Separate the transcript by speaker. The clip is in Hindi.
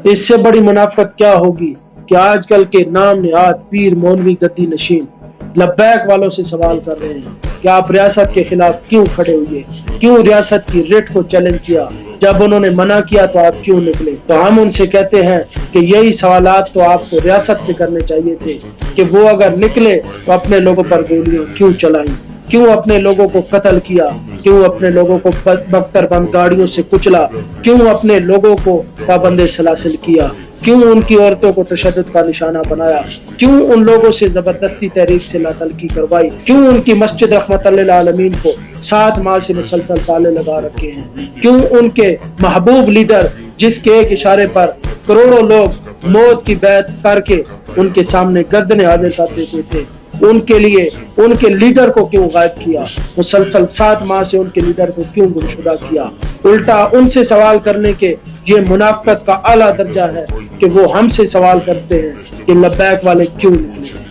Speaker 1: इससे बड़ी मुनाफत क्या होगी कि आजकल के नाम निहाद पीर मौलवी गद्दी नशीन लब्बैक वालों से सवाल कर रहे हैं कि आप रियासत के खिलाफ क्यों खड़े हुए, क्यों रियासत की रिट को चैलेंज किया, जब उन्होंने मना किया तो आप क्यों निकले। तो हम उनसे कहते हैं कि यही सवालात तो आपको रियासत से करने चाहिए थे कि वो अगर निकले तो अपने लोगों पर गोलियां क्यों चलाई, क्यों अपने लोगों को कत्ल किया, क्यों अपने लोगों को बख्तर बंद गाड़ियों से कुचला, क्यों अपने लोगों को पाबंदे सलासिल किया, क्यों उनकी औरतों को तशद्दुद का निशाना बनाया, क्यों उन लोगों से जबरदस्ती तहरीक से लातलकी करवाई, क्यों उनकी मस्जिद रहमतुल्लिल आलमीन को 7 माह से मुसलसल ताले लगा रखे हैं, क्यों उनके महबूब लीडर जिसके एक इशारे पर करोड़ों लोग मौत की बैत करके उनके सामने गर्दनें हाजिर कर देते थे, उनके लिए उनके लीडर को क्यों गायब किया, मुसलसल 7 माह से उनके लीडर को क्यों गुमशुदा किया। उल्टा उनसे सवाल करने के ये मुनाफिकत का आला दर्जा है कि वो हमसे सवाल करते हैं कि लब्बैक वाले क्यों निकले।